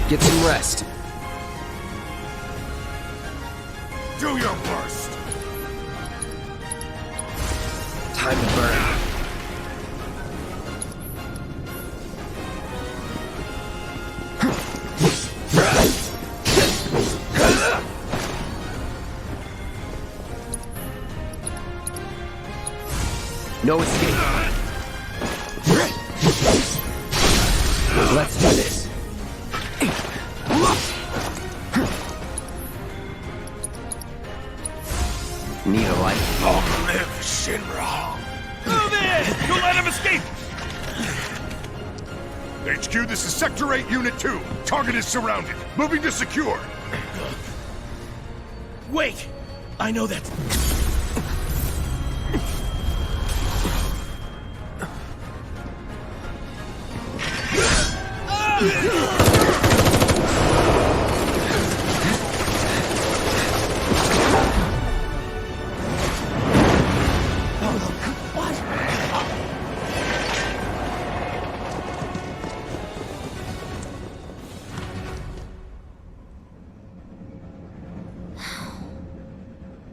Get some rest. Do your worst. Time to burn. No escape. Let's do this. Need a light. Long live Shinra. Move in! Don't let him escape! HQ, this is Sector 8, Unit 2. Target is surrounded. Moving to secure. Wait! I know that.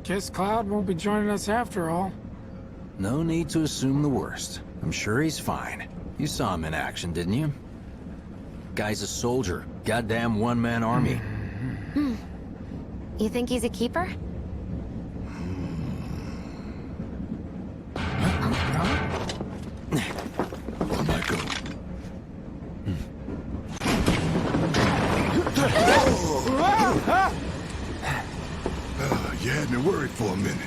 Guess Cloud won't be joining us after all. No need to assume the worst. I'm sure he's fine. You saw him in action, didn't you? Guy's a soldier. Goddamn one-man army. You think he's a keeper? On my go. You had me worried for a minute.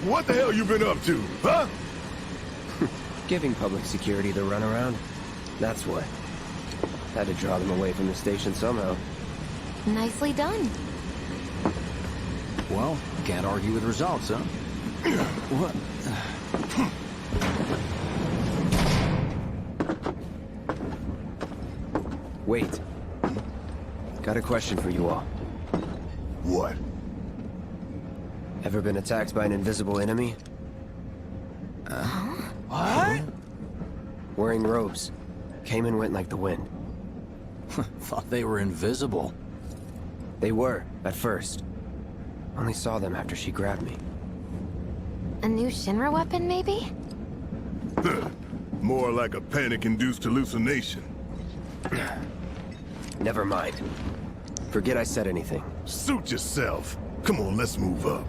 What the hell you been up to, huh? Giving public security the runaround. That's what. Had to draw them away from the station somehow. Nicely done. Well, can't argue with results, huh? What? Wait. Got a question for you all. What? Ever been attacked by an invisible enemy? What? Wearing robes. Came and went like the wind. Thought they were invisible. They were, at first. Only saw them after she grabbed me. A new Shinra weapon, maybe? More like a panic-induced hallucination. Never mind. Forget I said anything. Suit yourself. Come on, let's move up.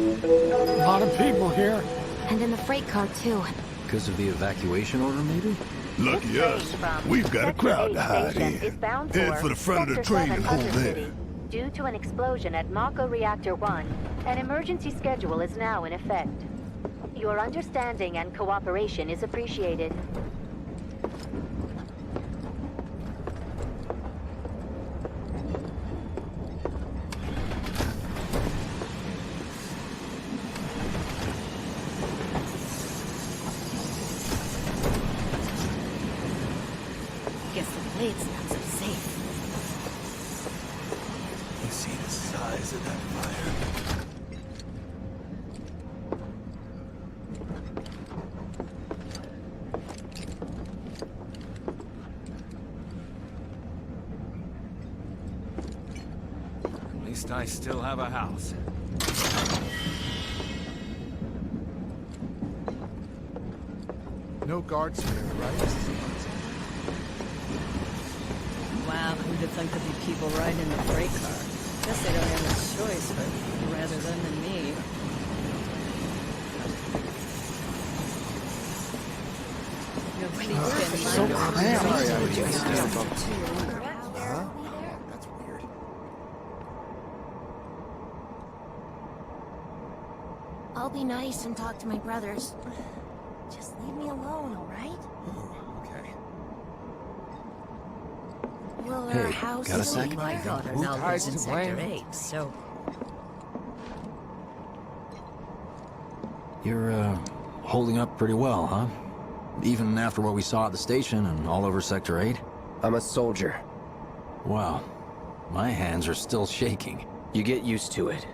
A lot of people here. And in the freight car, too. Because of the evacuation order, maybe? Lucky us. We've got a crowd to hide in. Head for the front of the train and hold there. Due to an explosion at Mako Reactor 1, an emergency schedule is now in effect. Your understanding and cooperation is appreciated. Guess the blade's not so safe. You see the size of that fire? At least I still have a house. No guards here, right? Wow, who'd have thought there'd be people riding in the freight car? Guess they don't have a choice, but rather them than me. so cramped. That's weird. I'll be nice and talk to my brothers. Just leave me alone, alright? Okay. Will Hey, our house got a still sec? be My there? daughter Who now lives ties in to Sector blame? 8, so... You're, holding up pretty well, huh? Even after what we saw at the station and all over Sector 8? I'm a soldier. Wow. My hands are still shaking. You get used to it.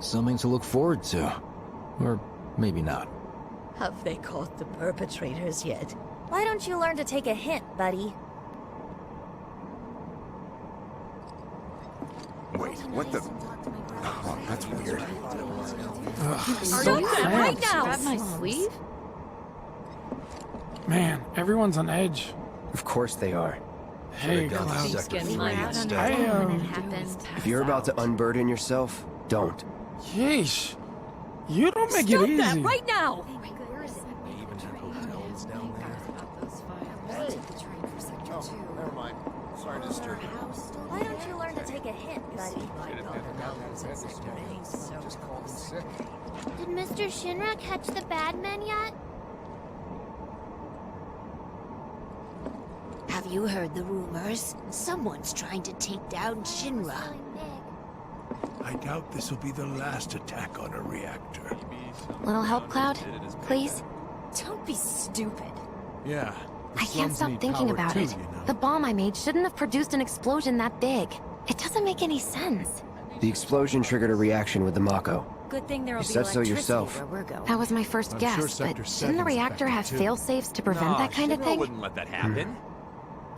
Something to look forward to. Or maybe not. Have they caught the perpetrators yet? Why don't you learn to take a hint, buddy? Wait, what the... Oh, that's weird. So cramped. Grab my sleeve? Man, everyone's on edge. Of course they are. Hey, gone to Cloud. Sector We were 3 out on instead. our I, own when it happened. If you're about to unburden yourself, don't. Yeesh. You don't make Stop it easy. that right now! Why don't you learn to take a hint, buddy? Did Mr. Shinra catch the bad men yet? Have you heard the rumors? Someone's trying to take down Shinra. I doubt this will be the last attack on a reactor. Little help, Cloud? Please? Don't be stupid. Yeah. I can't stop thinking about it. The bomb I made shouldn't have produced an explosion that big. It doesn't make any sense. The explosion triggered a reaction with the Mako. Good thing there'll You be said so electricity yourself. where we're going. That was my first I'm guess, sure but Sector shouldn't the 7's reactor have affected too. fail-safes to prevent that kind of thing? wouldn't let that happen.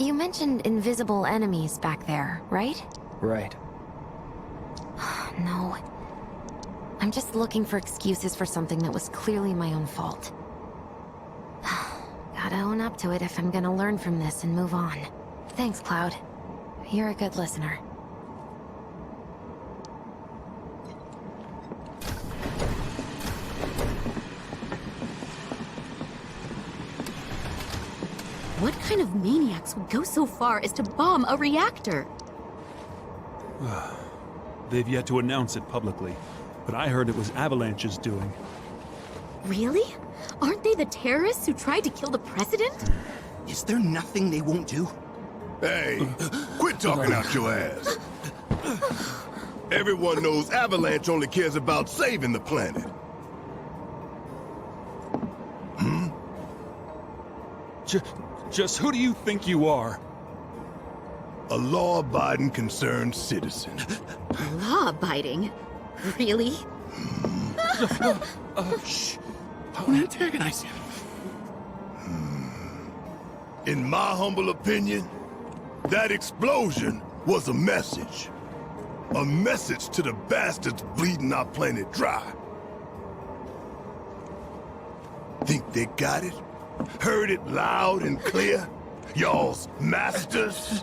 You mentioned invisible enemies back there, right? Right. No. I'm just looking for excuses for something that was clearly my own fault. Gotta own up to it if I'm gonna learn from this and move on. Thanks, Cloud. You're a good listener. What kind of maniacs would go so far as to bomb a reactor? They've yet to announce it publicly, but I heard it was Avalanche's doing. Really? Aren't they the terrorists who tried to kill the president? Is there nothing they won't do? Hey, quit talking out your ass. Everyone knows Avalanche only cares about saving the planet. Just who do you think you are? A law-abiding concerned citizen. Law-abiding? Really? Shh. Don't antagonize him. In my humble opinion, that explosion was a message. A message to the bastards bleeding our planet dry. Think they got it? Heard it loud and clear? Y'all's masters?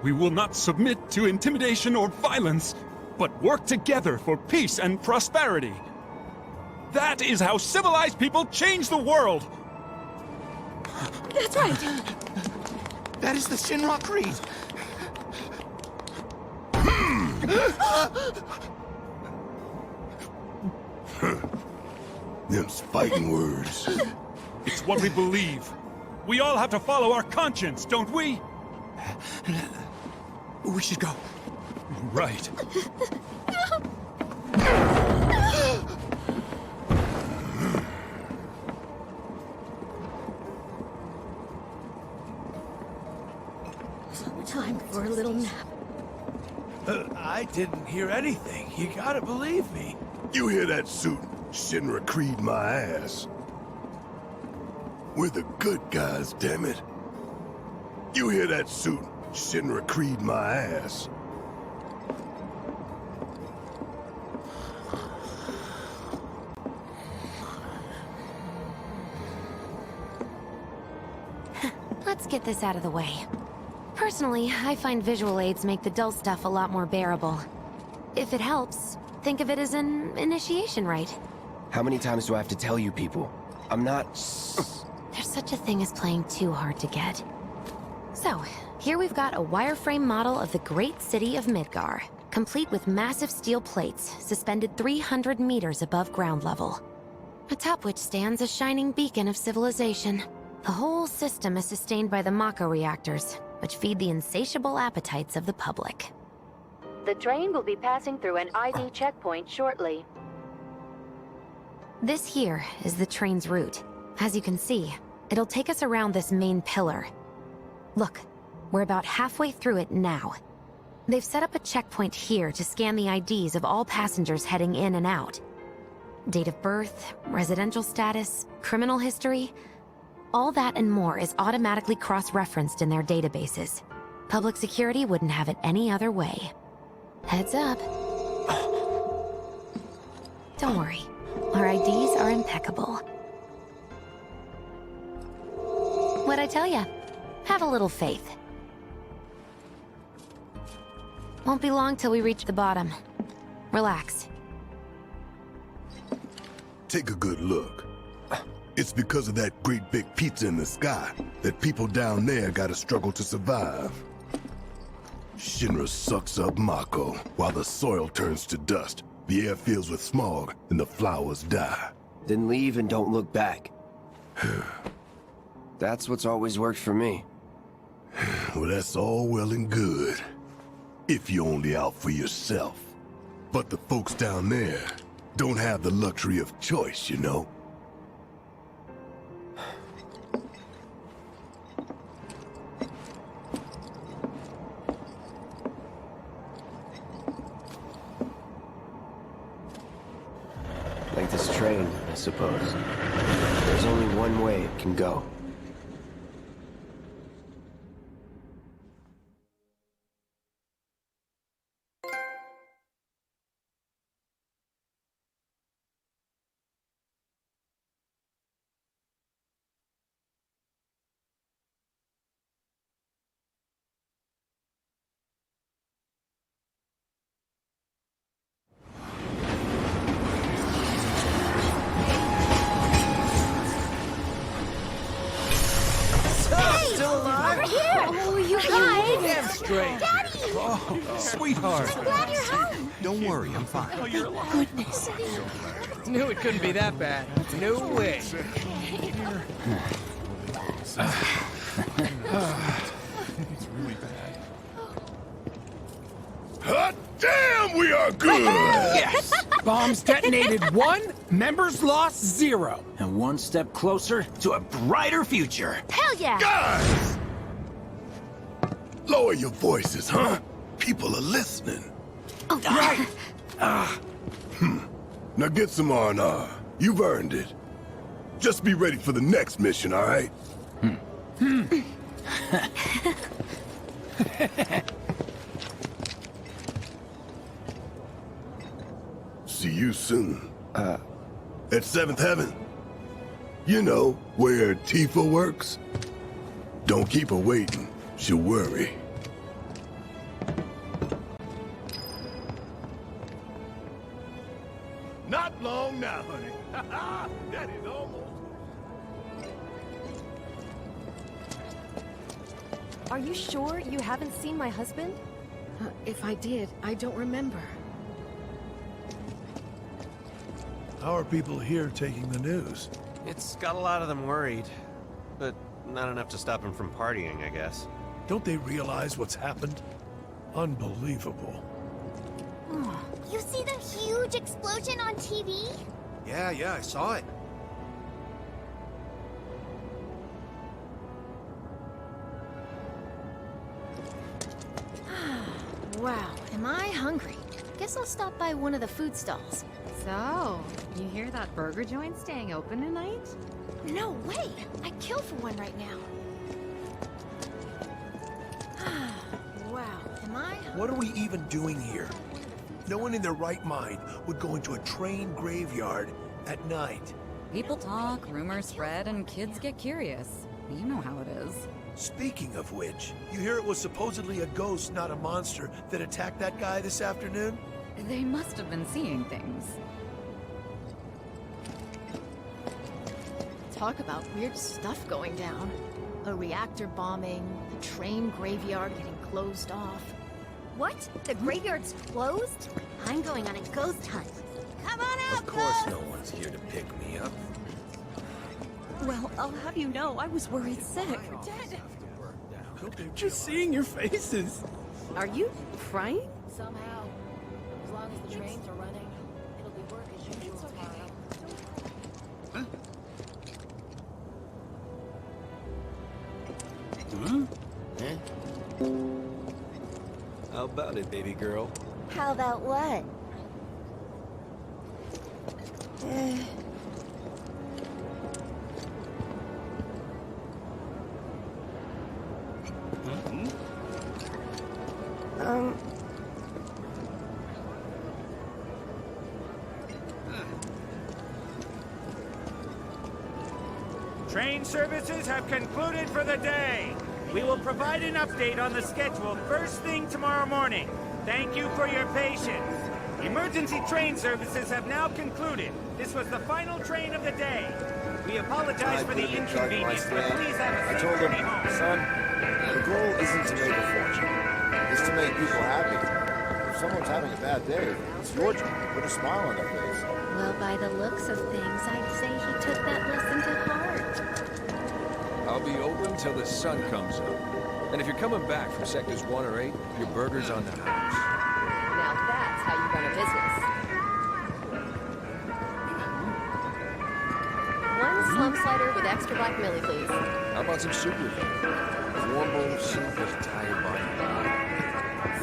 We will not submit to intimidation or violence, but work together for peace and prosperity. That is how civilized people change the world! That's right! That is the Shinra Creed. Them's fighting words. It's what we believe. We all have to follow our conscience, don't we? We should go. Right. Time for a little nap. I didn't hear anything. You gotta believe me. You hear that suit? Shinra Creed my ass. We're the good guys, damn it. You hear that suit? Shinra Creed my ass. Let's get this out of the way. Personally, I find visual aids make the dull stuff a lot more bearable. If it helps, think of it as an initiation rite. How many times do I have to tell you people? I'm not... there's such a thing as playing too hard to get. So, here we've got a wireframe model of the great city of Midgar, complete with massive steel plates suspended 300 meters above ground level, atop which stands a shining beacon of civilization. The whole system is sustained by the Mako reactors, which feed the insatiable appetites of the public. The train will be passing through an ID checkpoint shortly. This here is the train's route. As you can see, it'll take us around this main pillar. Look, we're about halfway through it now. They've set up a checkpoint here to scan the IDs of all passengers heading in and out. Date of birth, residential status, criminal history, all that and more is automatically cross-referenced in their databases. Public security wouldn't have it any other way. Heads up. Don't worry, our IDs are impeccable. What'd I tell ya? Have a little faith. Won't be long till we reach the bottom. Relax. Take a good look. It's because of that great big pizza in the sky that people down there gotta struggle to survive. Shinra sucks up Mako while the soil turns to dust, the air fills with smog, and the flowers die. Then leave and don't look back. That's what's always worked for me. Well, that's all well and good. If you're only out for yourself. But the folks down there don't have the luxury of choice, you know? Like this train, I suppose. There's only one way it can go. Sweetheart. I'm glad you're home. Don't worry, I'm fine. Oh, you're alive. Goodness. Knew it couldn't be that bad. No way. It's really bad. Hot damn, we are good! Yes! Bombs detonated 1, members lost 0. And one step closer to a brighter future. Hell yeah! Guys! Lower your voices, huh? People are listening. Oh, right. Now get some R&R. You've earned it. Just be ready for the next mission, all right? See you soon. At 7th Heaven. You know, where Tifa works. Don't keep her waiting. She'll worry. Not long now, honey. That is almost... Are you sure you haven't seen my husband? If I did, I don't remember. How are people here taking the news? It's got a lot of them worried, but not enough to stop them from partying, I guess. Don't they realize what's happened? Unbelievable. You see the huge explosion on TV? Yeah, I saw it. Wow, am I hungry? Guess I'll stop by one of the food stalls. So, you hear that burger joint staying open tonight? No way! I'd kill for one right now. Wow, am I hungry? What are we even doing here? No one in their right mind would go into a train graveyard at night. People talk, rumors spread, and kids get curious. You know how it is. Speaking of which, you hear it was supposedly a ghost, not a monster, that attacked that guy this afternoon? They must have been seeing things. Talk about weird stuff going down. A reactor bombing, the train graveyard getting closed off. What? The graveyard's closed? I'm going on a ghost hunt. Come on out, Of course no one's here to pick me up. Well, I'll have you know, I was worried sick. Just seeing your faces. Are you crying? Somehow, as long as the trains are running, it'll be work as usual tomorrow. How about it, baby girl? How about what? Train services have concluded for the day. We will provide an update on the schedule first thing tomorrow morning. Thank you for your patience. Emergency train services have now concluded. This was the final train of the day. We apologize for the inconvenience, but please have a safe told him, journey home. son, the goal isn't to make a fortune. It's to make people happy. If someone's having a bad day, it's your job to put a smile on their face. Well, by the looks of things, I'd say he took that lesson to heart. I'll be open till the sun comes up. And if you're coming back from sectors 1 or 8, your burger's on the house. Now that's how you run a business. One slum slider with extra black millie, please. How about some soup with it? Warm bowl of soup with a tired body.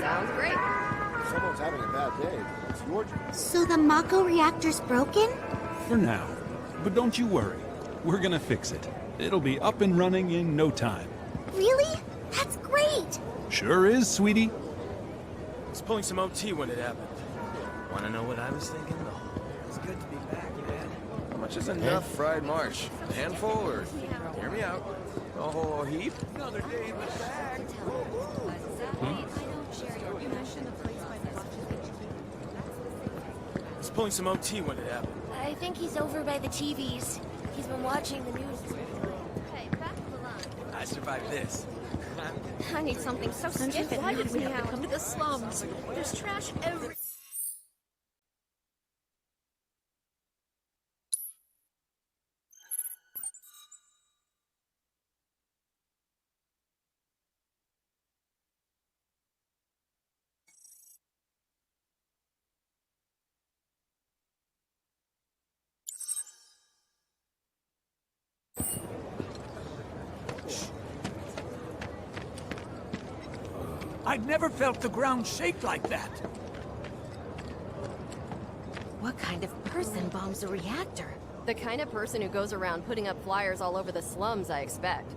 Sounds great. If someone's having a bad day, it's your job. So the Mako reactor's broken? For now. But don't you worry. We're gonna fix it. It'll be up and running in no time. Really? That's great! Sure is, sweetie. I was pulling some OT when it happened. Wanna know what I was thinking, though? It's good to be back, man. How much is enough fried marsh? A handful or... Hear me out. A whole heap? Another day in the bag. I was pulling some OT when it happened. I think he's over by the TVs. He's been watching the news. Hey, back to the line. I survived this. I need something so stiff and why did we have to come to the slums? There's trash everywhere. I've never felt the ground shake like that. What kind of person bombs a reactor? The kind of person who goes around putting up flyers all over the slums, I expect.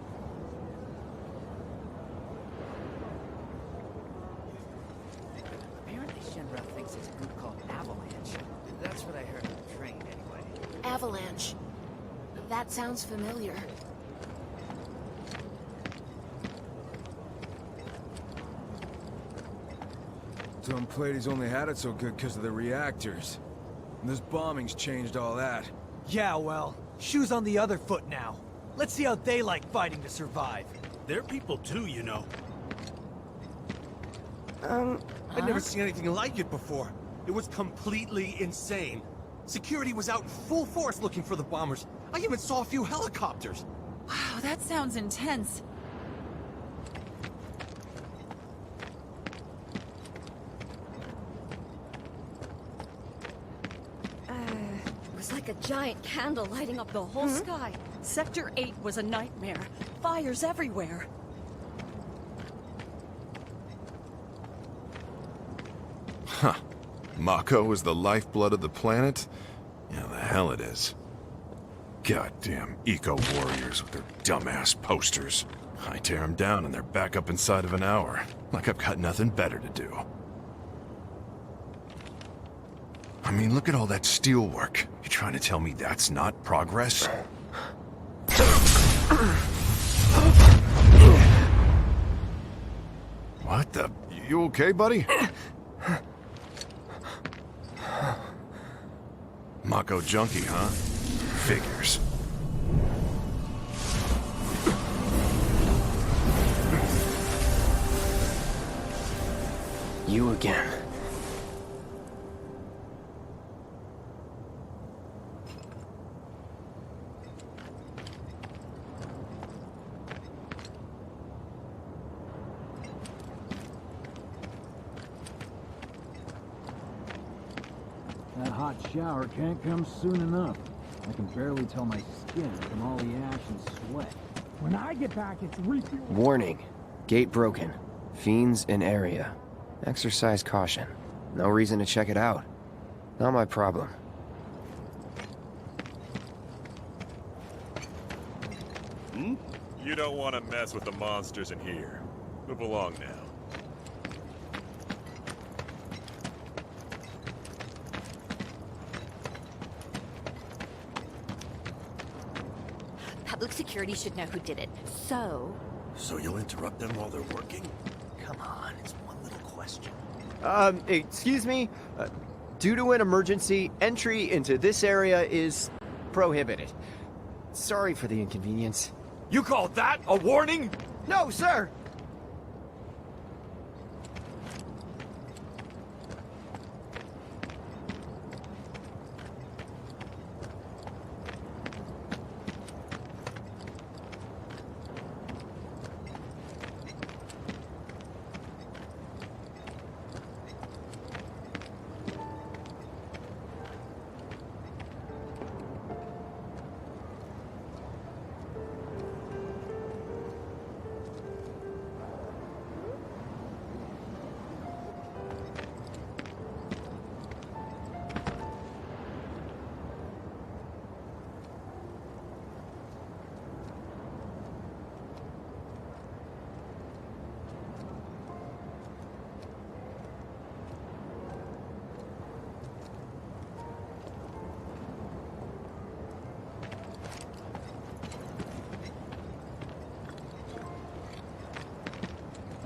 Apparently Shinra thinks it's a group called Avalanche. That's what I heard on the train, anyway. Avalanche. That sounds familiar. Some Pleiades only had it so good because of the reactors. And this bombing's changed all that. Yeah, well, shoes on the other foot now. Let's see how they like fighting to survive. They're people too, you know. I'd never seen anything like it before. It was completely insane. Security was out in full force looking for the bombers. I even saw a few helicopters. Wow, that sounds intense. It was like a giant candle lighting up the whole sky. Sector 8 was a nightmare. Fires everywhere. Huh. Mako is the lifeblood of the planet? Yeah, the hell it is. Goddamn eco-warriors with their dumbass posters. I tear them down and they're back up inside of an hour. Like I've got nothing better to do. I mean, look at all that steel work. You trying to tell me that's not progress? What the... You okay, buddy? Mako junkie, huh? Figures. You again. That hot shower can't come soon enough. I can barely tell my skin from all the ash and sweat. When I get back, it's refuel. Warning. Gate broken. Fiends in area. Exercise caution. No reason to check it out. Not my problem. You don't want to mess with the monsters in here. Move along now. Public security should know who did it. So you'll interrupt them while they're working? Come on, it's one little question. Excuse me? Due to an emergency, entry into this area is prohibited. Sorry for the inconvenience. You call that a warning? No, sir!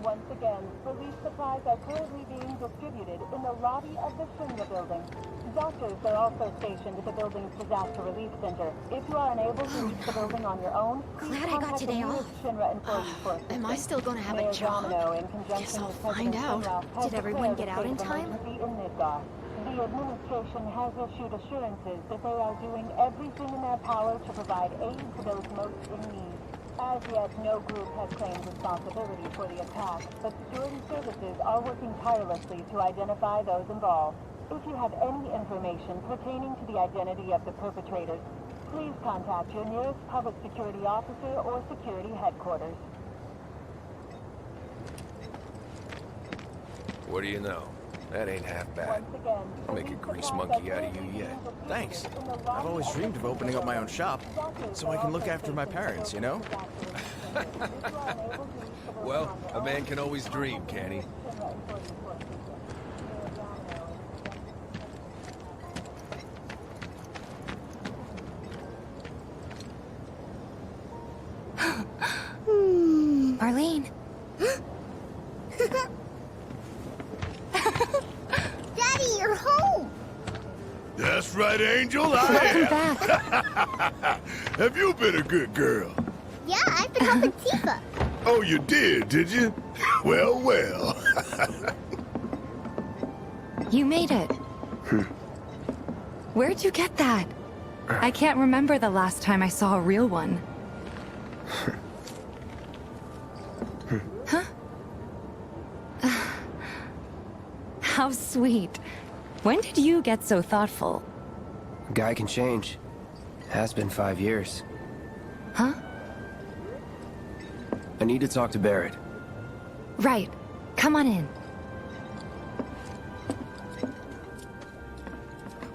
Once again, relief supplies are currently being distributed in the lobby of the Shinra building. Doctors are also stationed at the building's disaster relief center. If you are unable to reach the building on your own, please Glad I got contact the today nearest off. Shinra employee for assistance. Am I still gonna have a Mayor job? Domino, in conjunction Guess I'll with find President out. Shinra, has Did everyone declared get a out in state of time? emergency in Midgar. The administration has issued assurances that they are doing everything in their power to provide aid to those most in need. As yet, no group has claimed responsibility for the attack, but security services are working tirelessly to identify those involved. If you have any information pertaining to the identity of the perpetrators, please contact your nearest public security officer or security headquarters. What do you know? That ain't half bad. I'll make a grease monkey out of you yet. Thanks. I've always dreamed of opening up my own shop, so I can look after my parents, you know? Well, a man can always dream, can't he? Arlene. Daddy, you're home! That's right, Angel, I am. Have you been a good girl? Yeah, I've been helping Tifa. Oh, you did you? Well, well. You made it. Where'd you get that? I can't remember the last time I saw a real one. Huh? How sweet. When did you get so thoughtful? A guy can change. Has been 5 years. Huh? I need to talk to Barrett. Right. Come on in.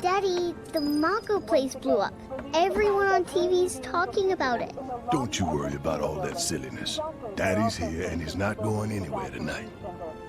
Daddy, the Mako place blew up. Everyone on TV's talking about it. Don't you worry about all that silliness. Daddy's here and he's not going anywhere tonight.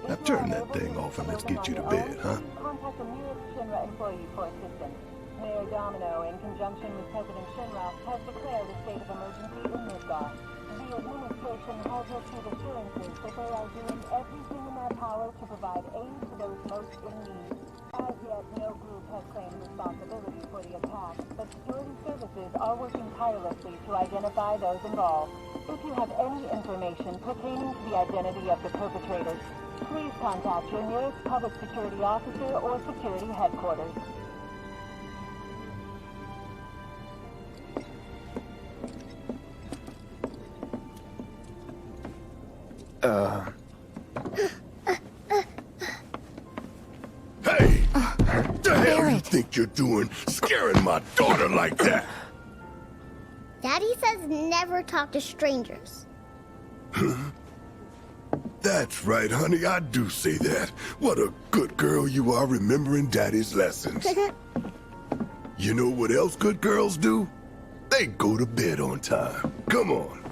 Now turn that thing off and let's get you to bed, huh? Contact the nearest Shinra employee for assistance. Mayor Domino, in conjunction with President Shinra, has declared a state of emergency in Midgar. The administration has issued assurances that they are doing everything in their power to provide aid to those most in need. As yet, no group has claimed responsibility for the attack, but security services are working tirelessly to identify those involved. If you have any information pertaining to the identity of the perpetrators, please contact your nearest public security officer or security headquarters. Hey! The hell you think you're doing, scaring my daughter like that? Daddy says never talk to strangers. That's right, honey, I do say that. What a good girl you are remembering Daddy's lessons. You know what else good girls do? They go to bed on time. Come on.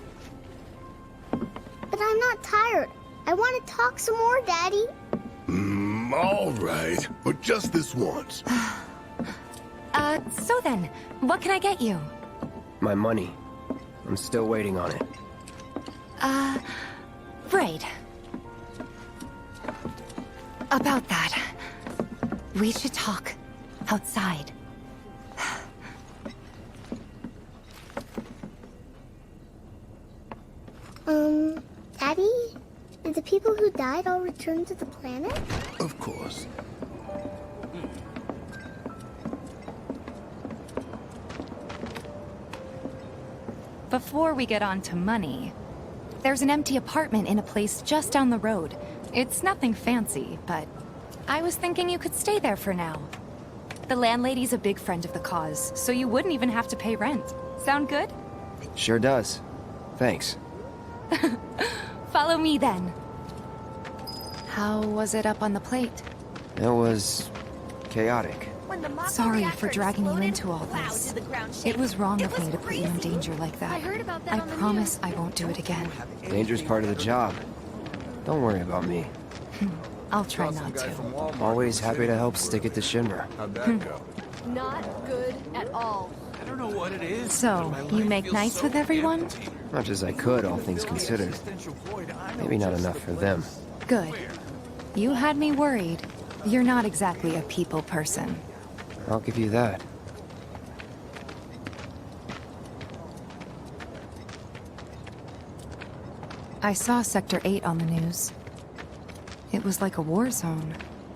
But I'm not tired. I want to talk some more, Daddy. All right, but just this once. So then, what can I get you? My money. I'm still waiting on it. Right. About that. We should talk outside. Daddy? Did the people who died all return to the planet? Of course. Before we get on to money, there's an empty apartment in a place just down the road. It's nothing fancy, but I was thinking you could stay there for now. The landlady's a big friend of the cause, so you wouldn't even have to pay rent. Sound good? Sure does. Thanks. Follow me then. How was it up on the plate? It was chaotic. Sorry for dragging you into all this. It was wrong of me to put you in danger like that. I promise I won't do it again. Danger's part of the job. Don't worry about me. I'll try not to. Always happy to help stick it to Shinra. How'd that go? Not good at all. I don't know what it is. So, you make nights with everyone? Much as I could, all things considered. Maybe not enough for them. Good. You had me worried. You're not exactly a people person. I'll give you that. I saw Sector 8 on the news. It was like a war zone.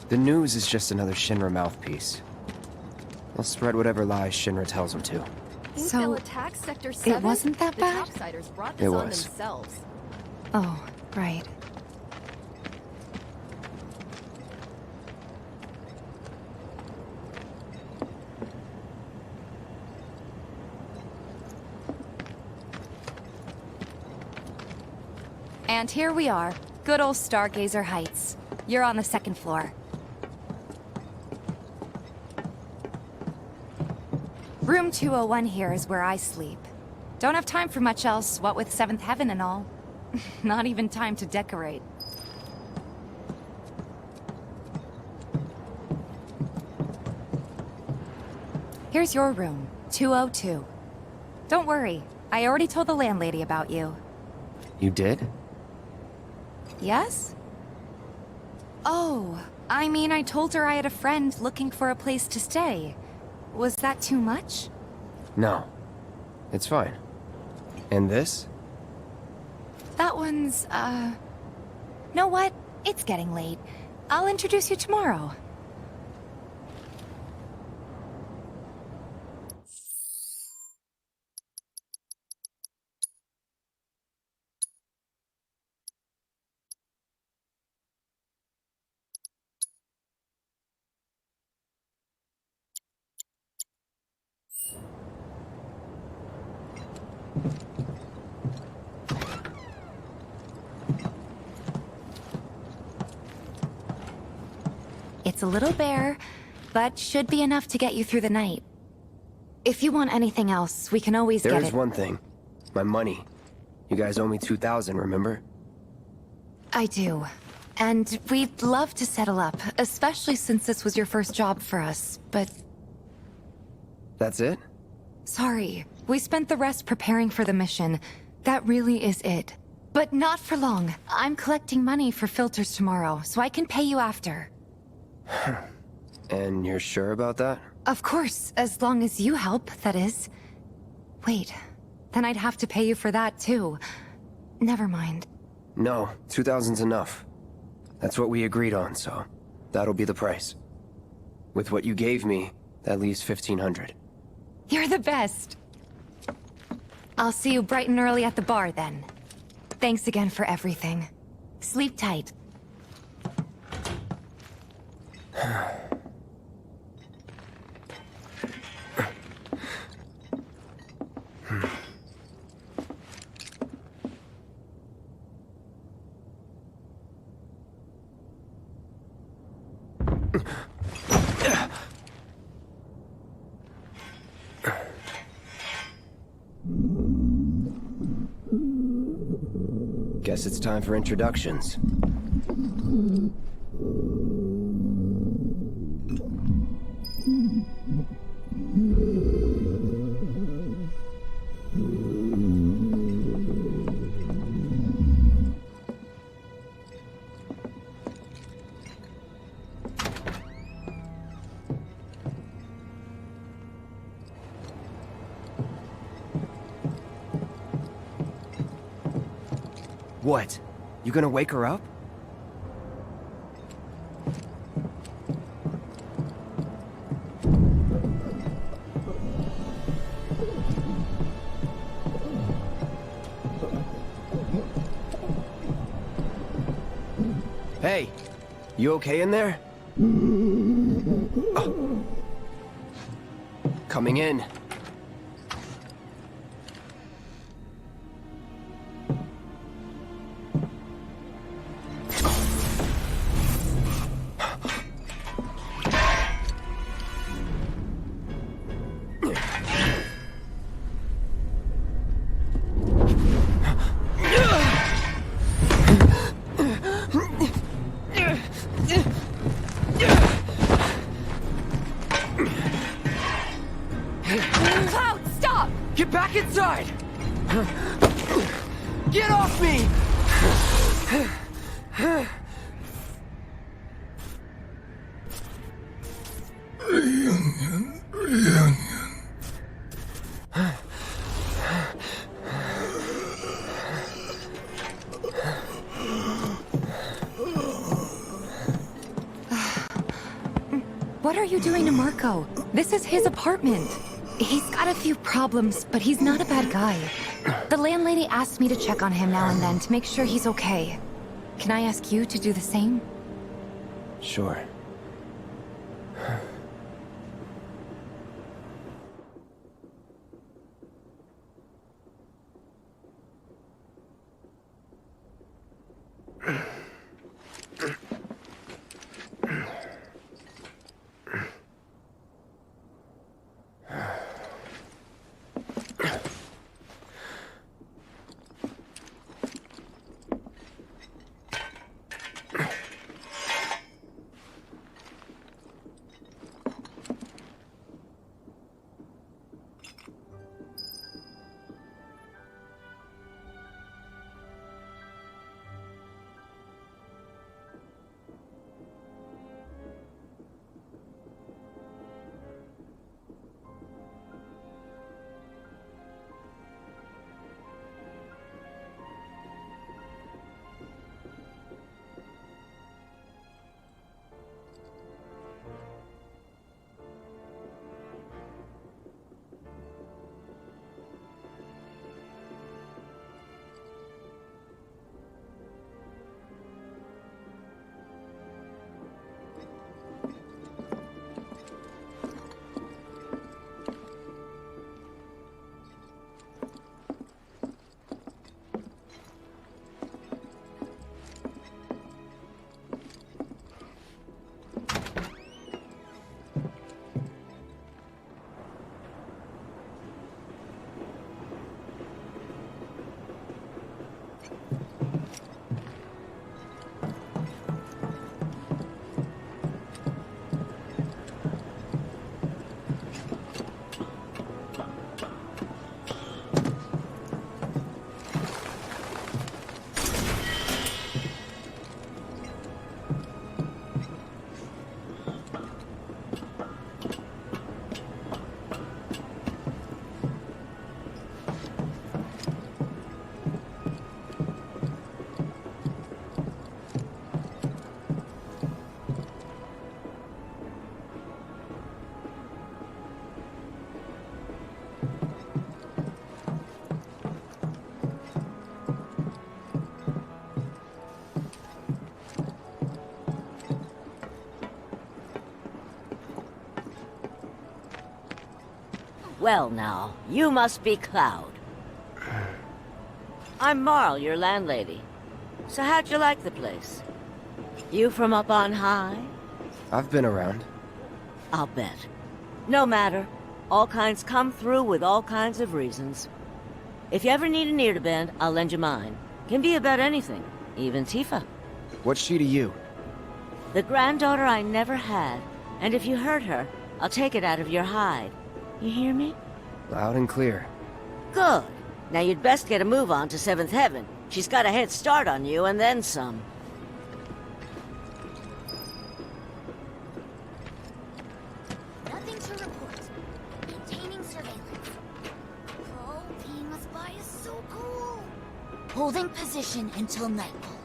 The news is just another Shinra mouthpiece. They'll spread whatever lies Shinra tells them to. So, attack Sector 7? it wasn't that The bad? topsiders brought It this on was. themselves. Oh, right. And here we are. Good old Stargazer Heights. You're on the second floor. Room 201 here is where I sleep. Don't have time for much else, what with Seventh Heaven and all. Not even time to decorate. Here's your room, 202. Don't worry, I already told the landlady about you. You did? Yes? Oh, I mean, I told her I had a friend looking for a place to stay. Was that too much? No. It's fine. And this? That one's, Know what? It's getting late. I'll introduce you tomorrow. It's a little bare, but should be enough to get you through the night. If you want anything else, we can always get it. There's one thing. My money. You guys owe me 2,000, remember? I do. And we'd love to settle up, especially since this was your first job for us, but... That's it? Sorry. We spent the rest preparing for the mission. That really is it. But not for long. I'm collecting money for filters tomorrow, so I can pay you after. And you're sure about that? Of course, as long as you help, that is. Wait, then I'd have to pay you for that too. Never mind. No, 2,000's enough. That's what we agreed on, so that'll be the price. With what you gave me, that leaves 1,500. You're the best. I'll see you bright and early at the bar then. Thanks again for everything. Sleep tight. Guess it's time for introductions. What? You gonna wake her up? Hey, you okay in there? Oh. Coming in. Cloud, stop! Get back inside! Get off me! Reunion. What are you doing to Marco? This is his apartment. He's got a few problems, but he's not a bad guy. The landlady asked me to check on him now and then to make sure he's okay. Can I ask you to do the same? Sure. Well now, you must be Cloud. I'm Marl, your landlady. So how'd you like the place? You from up on high? I've been around. I'll bet. No matter. All kinds come through with all kinds of reasons. If you ever need an ear to bend, I'll lend you mine. Can be about anything, even Tifa. What's she to you? The granddaughter I never had. And if you hurt her, I'll take it out of your hide. You hear me? Loud and clear. Good. Now you'd best get a move on to 7th Heaven. She's got a head start on you and then some. Nothing to report. Maintaining surveillance. Oh, being a spy is so cool. Holding position until nightfall.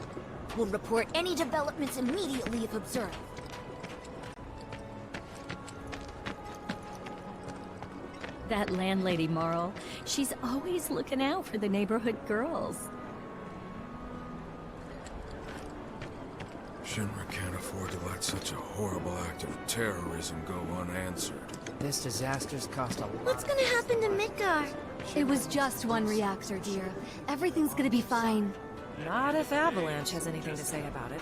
We'll report any developments immediately if observed. That landlady, Marl, she's always looking out for the neighborhood girls. Shinra can't afford to let such a horrible act of terrorism go unanswered. This disaster's cost a lot. What's gonna happen to Midgar? It was just one reactor, dear. Everything's gonna be fine. Not if Avalanche has anything to say about it.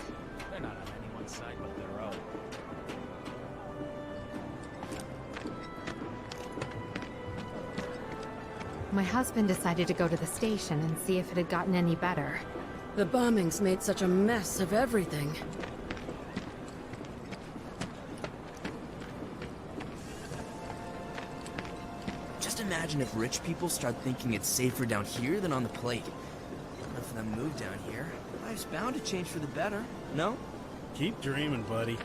They're not on anyone's side but their own. My husband decided to go to the station and see if it had gotten any better. The bombings made such a mess of everything. Just imagine if rich people start thinking it's safer down here than on the plate. Enough of them move down here. Life's bound to change for the better, no? Keep dreaming, buddy.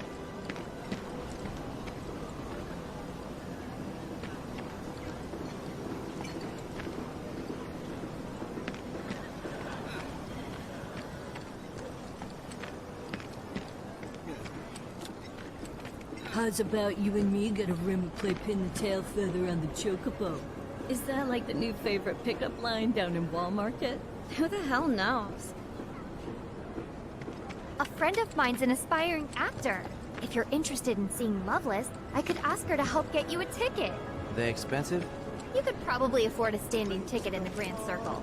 How's about you and me get a rim and play pin the tail feather on the chocobo? Is that like the new favorite pickup line down in Wall Market? Who the hell knows? A friend of mine's an aspiring actor. If you're interested in seeing Loveless, I could ask her to help get you a ticket. They expensive? You could probably afford a standing ticket in the Grand Circle.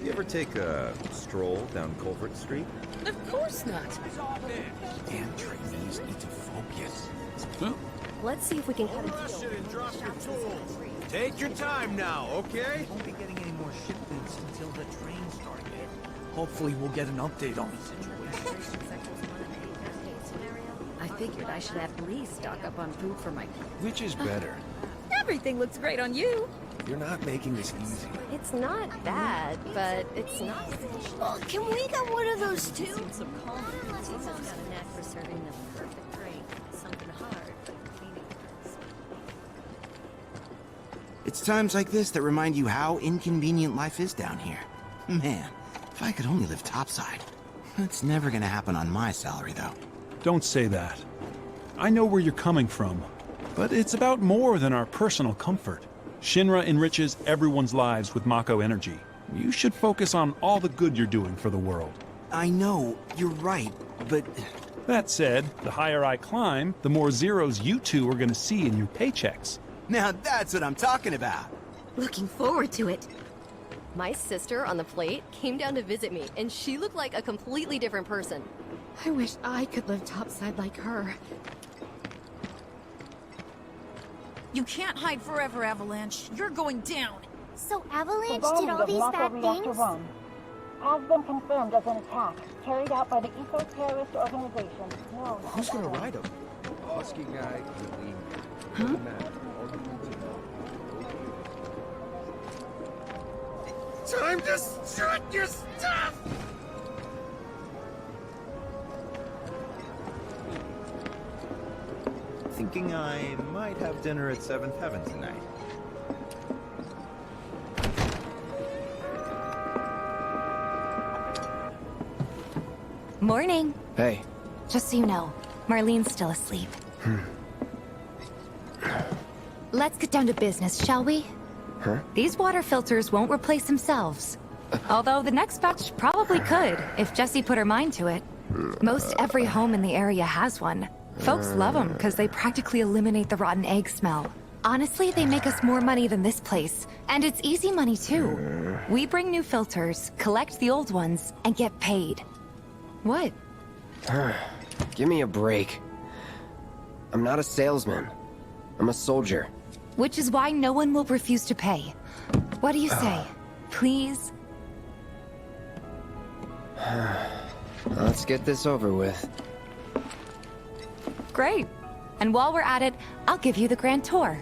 You ever take a stroll down Culvert Street? Of course not. Damn trainees need to focus. Let's see if we can cut Rush it and drop your tools. Take your time now, okay? Won't be getting any more shipments until the train starts. Hopefully we'll get an update on the situation. I figured I should at least stock up on food for my... Which is better? Everything looks great on you. You're not making this easy. It's not bad, but it's not... Oh, can we get one of those too? Some confidence. Tifa's got a knack for serving the perfect drink. Something hard, but cleaning first. It's times like this that remind you how inconvenient life is down here. Man, if I could only live topside. That's never gonna happen on my salary, though. Don't say that. I know where you're coming from, but it's about more than our personal comfort. Shinra enriches everyone's lives with Mako energy. You should focus on all the good you're doing for the world. I know, you're right, but... That said, the higher I climb, the more zeros you two are gonna see in your paychecks. Now that's what I'm talking about! Looking forward to it. My sister on the plate came down to visit me, and she looked like a completely different person. I wish I could live topside like her. You can't hide forever, Avalanche. You're going down. So Avalanche The did all bombing of these Mako bad Reactor things? 1 has been confirmed as an attack carried out by the eco-terrorist organization known Who's as gonna Avalanche. ride him? Husky guy, clean. Time to strut your stuff! Thinking I might have dinner at 7th Heaven tonight. Morning. Hey. Just so you know, Marlene's still asleep. Let's get down to business, shall we? Huh? These water filters won't replace themselves. Although the next batch probably could, if Jessie put her mind to it. Most every home in the area has one. Folks love them because they practically eliminate the rotten egg smell. Honestly, they make us more money than this place. And it's easy money, too. We bring new filters, collect the old ones, and get paid. What? Give me a break. I'm not a salesman. I'm a soldier. Which is why no one will refuse to pay. What do you say? Please? Let's get this over with. Great. And while we're at it, I'll give you the grand tour.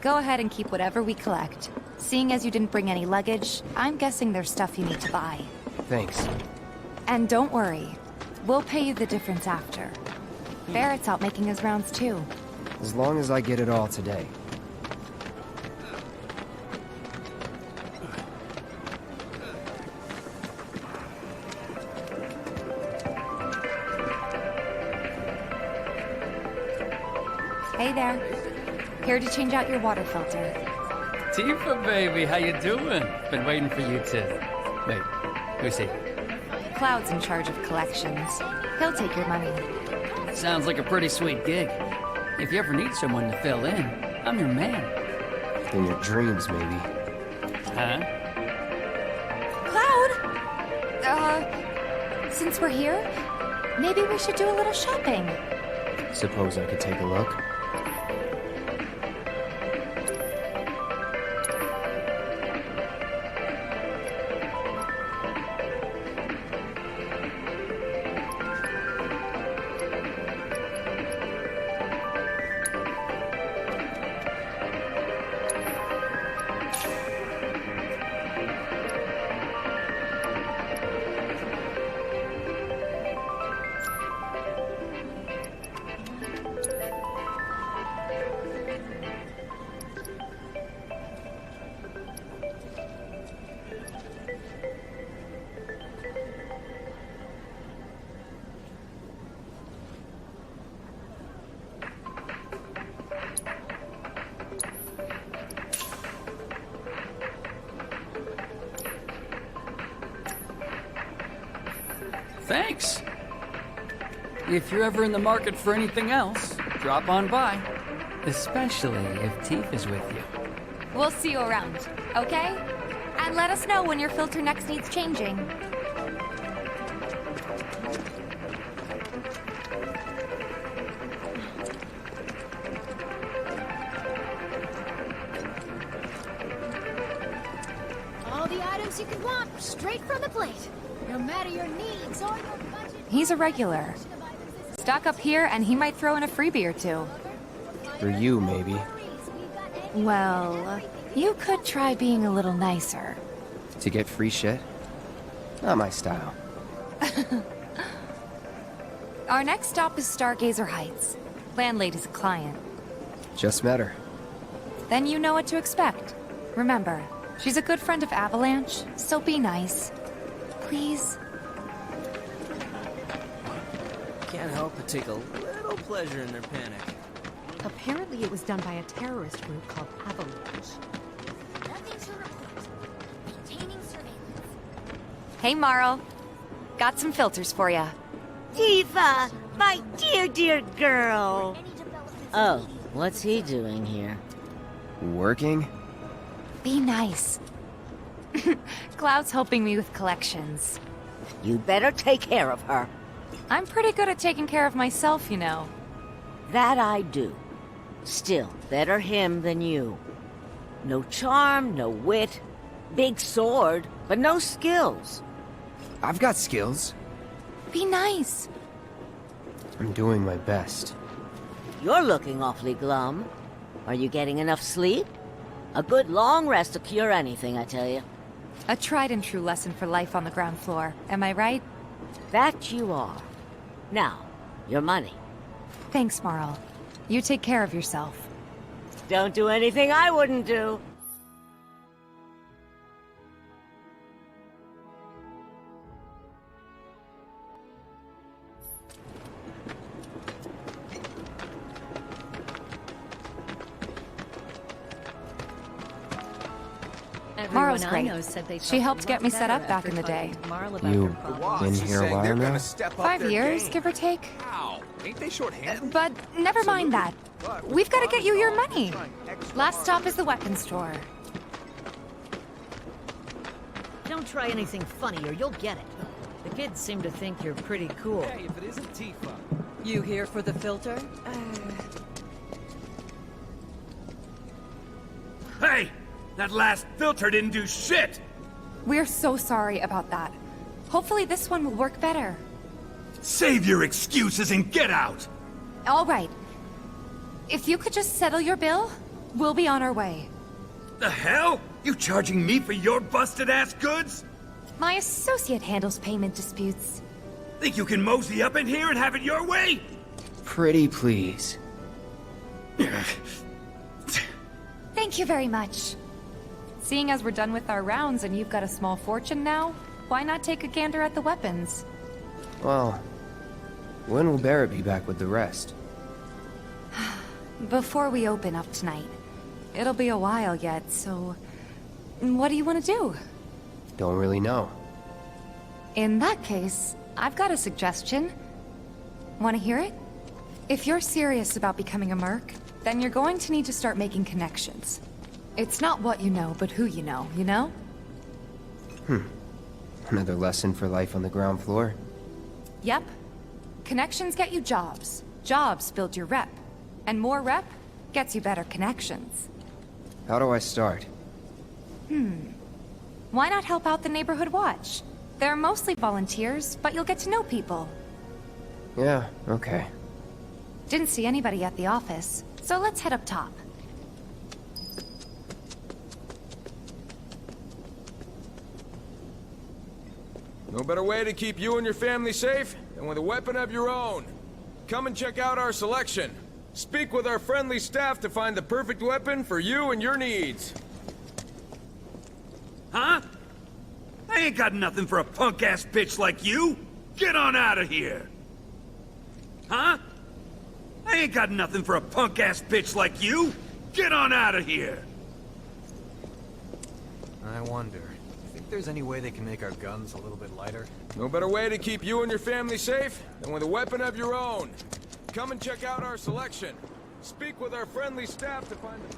Go ahead and keep whatever we collect. Seeing as you didn't bring any luggage, I'm guessing there's stuff you need to buy. Thanks. And don't worry, we'll pay you the difference after. Barrett's out making his rounds too. As long as I get it all today. Hey there. Here to change out your water filter. Tifa, baby, how you doing? Been waiting for you to... Wait, who's he? Cloud's in charge of collections. He'll take your money. Sounds like a pretty sweet gig. If you ever need someone to fill in, I'm your man. In your dreams, maybe. Huh? Cloud! Since we're here, maybe we should do a little shopping. Suppose I could take a look? Thanks. If you're ever in the market for anything else, drop on by. Especially if Tifa's with you. We'll see you around, okay? And let us know when your filter next needs changing. All the items you could want, straight from the plate. No matter your needs or your budget. He's a regular. Stock up here and he might throw in a freebie or two. For you, maybe. Well, you could try being a little nicer. To get free shit? Not my style. Our next stop is Stargazer Heights. Landlady's a client. Just met her. Then you know what to expect. Remember, she's a good friend of Avalanche, so be nice. Please? Can't help but take a little pleasure in their panic. Apparently it was done by a terrorist group called Avalanche. Nothing to report. Maintaining surveillance. Hey, Marl. Got some filters for ya. Tifa, my dear, dear girl. Oh, what's he doing here? Working? Be nice. Cloud's helping me with collections. You better take care of her. I'm pretty good at taking care of myself, you know. That I do. Still, better him than you. No charm, no wit. Big sword, but no skills. I've got skills. Be nice. I'm doing my best. You're looking awfully glum. Are you getting enough sleep? A good long rest will cure anything, I tell you. A tried and true lesson for life on the ground floor, am I right? That you are. Now, your money. Thanks, Marl. You take care of yourself. Don't do anything I wouldn't do. Mara's Everyone I great. know said they She felt helped a get lot me set better up back after in the day. talking to Marl about You her problems. been here a while now? 5 years, give or take. Ow! Ain't they short-handed? But never mind that. We've got to get you your money. Last stop is the weapons store. Don't try anything funny or you'll get it. The kids seem to think you're pretty cool. Hey, if it isn't Tifa. You here for the filter? Hey! That last filter didn't do shit! We're so sorry about that. Hopefully this one will work better. Save your excuses and get out! All right. If you could just settle your bill, we'll be on our way. The hell? You charging me for your busted-ass goods? My associate handles payment disputes. Think you can mosey up in here and have it your way? Pretty please. Thank you very much. Seeing as we're done with our rounds and you've got a small fortune now, why not take a gander at the weapons? Well, when will Barrett be back with the rest? Before we open up tonight. It'll be a while yet, so... What do you want to do? Don't really know. In that case, I've got a suggestion. Want to hear it? If you're serious about becoming a merc, then you're going to need to start making connections. It's not what you know, but who you know, you know? Another lesson for life on the ground floor. Yep. Connections get you jobs. Jobs build your rep. And more rep gets you better connections. How do I start? Why not help out the neighborhood watch? They're mostly volunteers, but you'll get to know people. Yeah, okay. Didn't see anybody at the office, so let's head up top. No better way to keep you and your family safe than with a weapon of your own. Come and check out our selection. Speak with our friendly staff to find the perfect weapon for you and your needs. Huh? I ain't got nothing for a punk-ass bitch like you! Get on out of here! Huh? I ain't got nothing for a punk-ass bitch like you! Get on out of here! I wonder, think there's any way they can make our guns a little bit lighter? No better way to keep you and your family safe than with a weapon of your own. Come and check out our selection. Speak with our friendly staff to find the...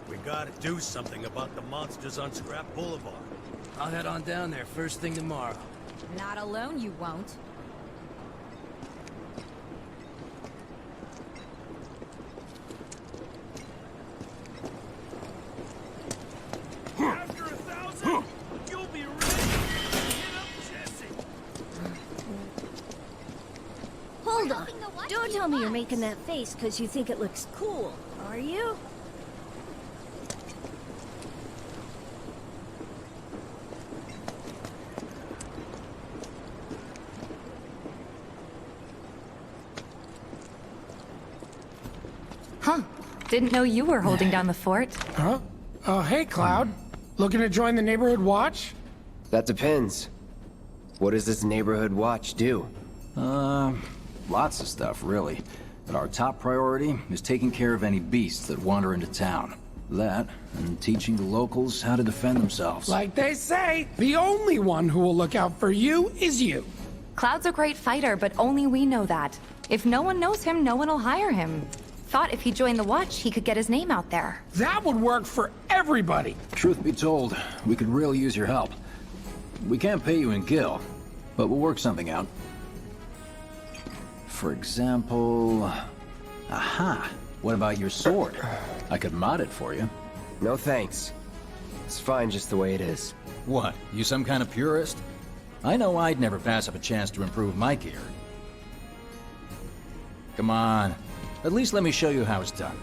We gotta do something about the monsters on Scrap Boulevard. I'll head on down there first thing tomorrow. Not alone, you won't. After 1,000, you'll be ready to hit up Jesse. Hold on. Don't tell me you're making that face because you think it looks cool, are you? Huh. Didn't know you were holding down the fort. Huh? Hey, Cloud. Looking to join the neighborhood watch? That depends. What does this neighborhood watch do? Lots of stuff, really. But our top priority is taking care of any beasts that wander into town. That, and teaching the locals how to defend themselves. Like they say, the only one who will look out for you is you. Cloud's a great fighter, but only we know that. If no one knows him, no one will hire him. Thought if he joined the watch, he could get his name out there. That would work for everybody. Truth be told, we could really use your help. We can't pay you in gil, but we'll work something out. For example... Aha! What about your sword? I could mod it for you. No thanks. It's fine just the way it is. What, you some kind of purist? I know I'd never pass up a chance to improve my gear. Come on. At least let me show you how it's done.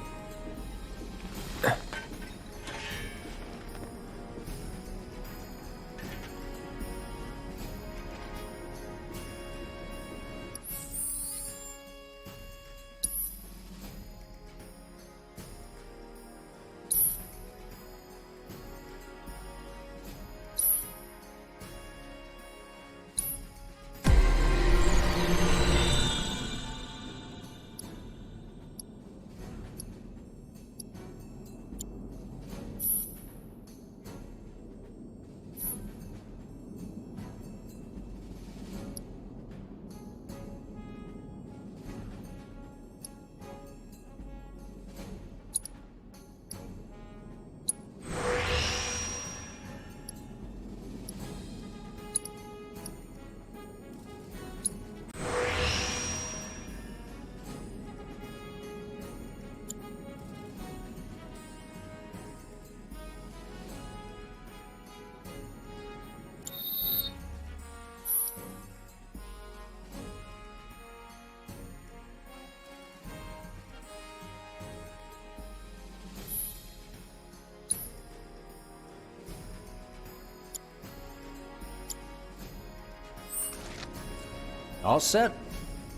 All set?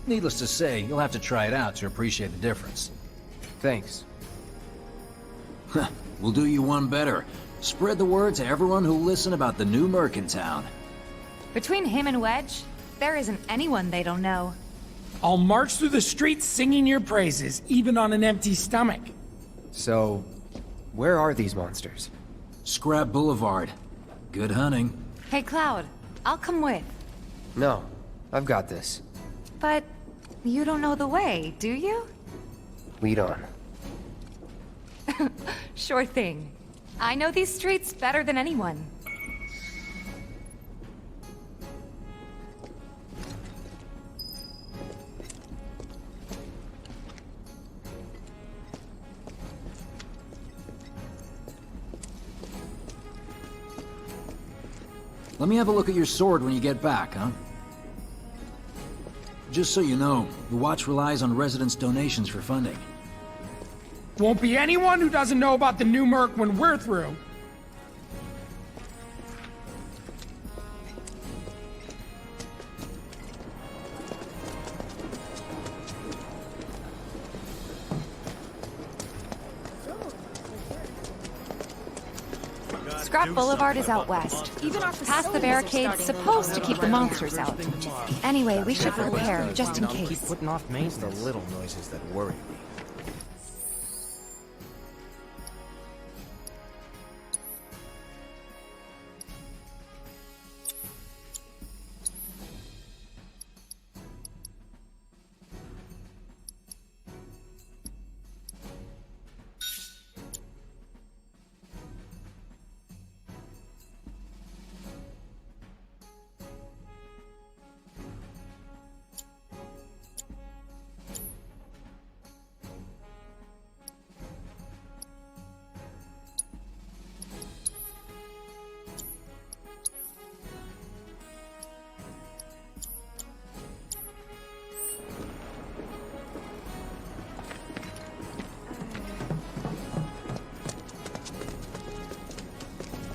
Needless to say, you'll have to try it out to appreciate the difference. Thanks. We'll do you one better. Spread the word to everyone who'll listen about the new Merc in town. Between him and Wedge, there isn't anyone they don't know. I'll march through the streets singing your praises, even on an empty stomach. So, where are these monsters? Scrap Boulevard. Good hunting. Hey, Cloud, I'll come with. No, I've got this. But you don't know the way, do you? Lead on. Sure thing. I know these streets better than anyone. Let me have a look at your sword when you get back, huh? Just so you know, the Watch relies on residents' donations for funding. Won't be anyone who doesn't know about the new Merc when we're through. Scrap Boulevard is out west. Past the barricades, supposed to keep the monsters out. Anyway, we should prepare, just in case. Keep putting off maintenance. The little noises that worry me.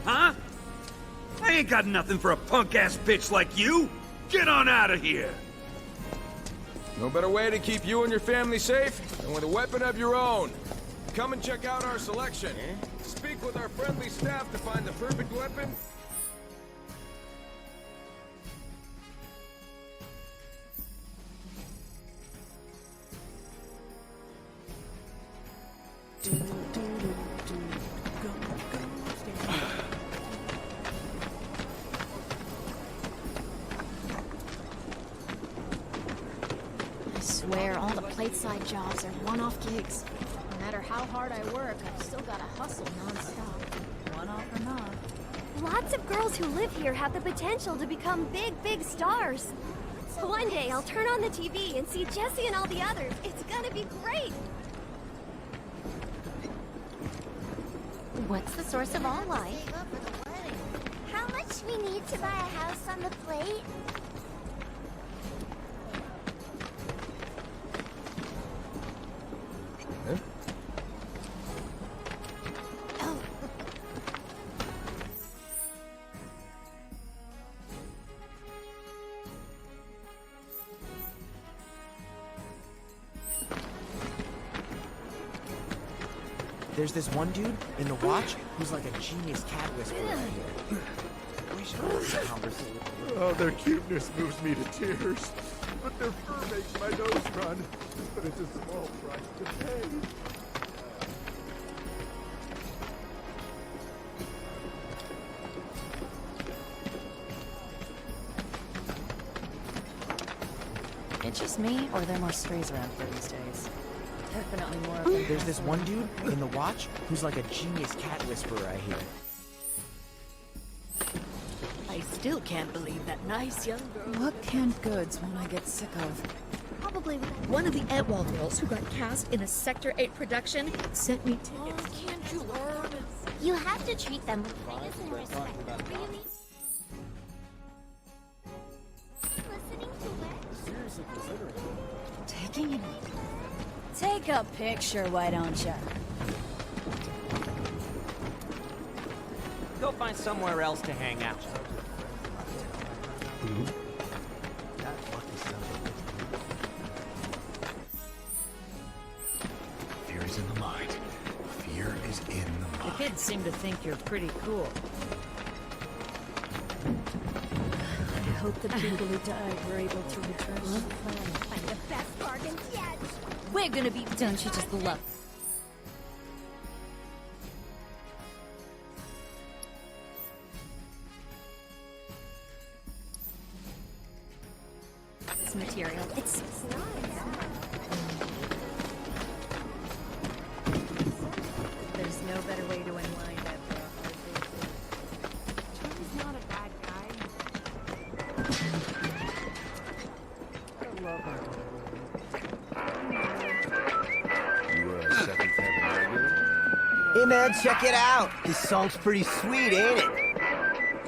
Huh? I ain't got nothing for a punk-ass bitch like you! Get on out of here! No better way to keep you and your family safe than with a weapon of your own. Come and check out our selection. Speak with our friendly staff to find the perfect weapon. I swear, all the plateside jobs are one-off gigs. No matter how hard I work, I've still gotta hustle non-stop. One-off or not. Lots of girls who live here have the potential to become big stars. One day I'll turn on the TV and see Jesse and all the others. It's gonna be great. What's the source of all life? How much we need to buy a house on the plate? There's this one dude in the Watch who's like a genius cat whisperer right here. We should have this conversation. Oh, their cuteness moves me to tears. But their fur makes my nose run. But it's a small price to pay. It's just me, or are there more strays around here these days? Definitely more of them. There's this one dude in the Watch who's like a genius cat whisperer right here. I still can't believe that nice young girl. What canned goods won't I get sick of? Probably One of the Edwall girls who got cast in a Sector 8 production sent me tickets. Can't you learn? You have to treat them with kindness and respect. Really? Listening to what? Seriously considering. Taking it. Take a picture, why don't you? Go find somewhere else to hang out. That lucky son kids seem to think you're pretty cool. I hope the people who died were able to retrace the plan. Find the best bargains yet. We're gonna be. Don't you just love? This material. It's There's no better way to unwind after a hard day. Charlie's not a bad guy. You a Seventh Heaven regular? Hey man, check it out. This song's pretty sweet, ain't it?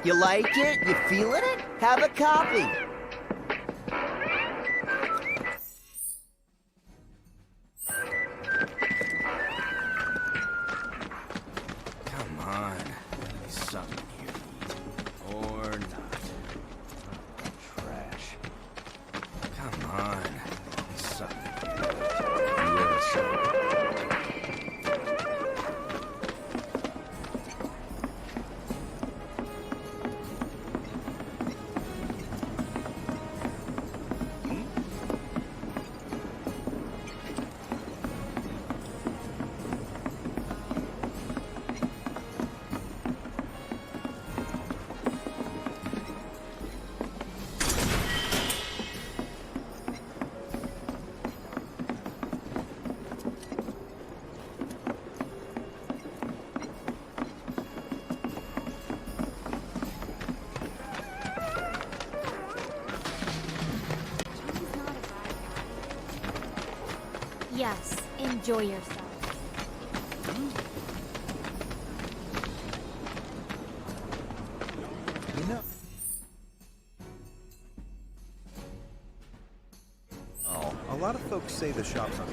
You like it? You feeling it? Have a copy. Come on. There's something here to eat. Or not. Trash. Come on. There's something here to eat. Yes. Yes, enjoy yourself. You know. Oh, a lot of folks say the shop's on.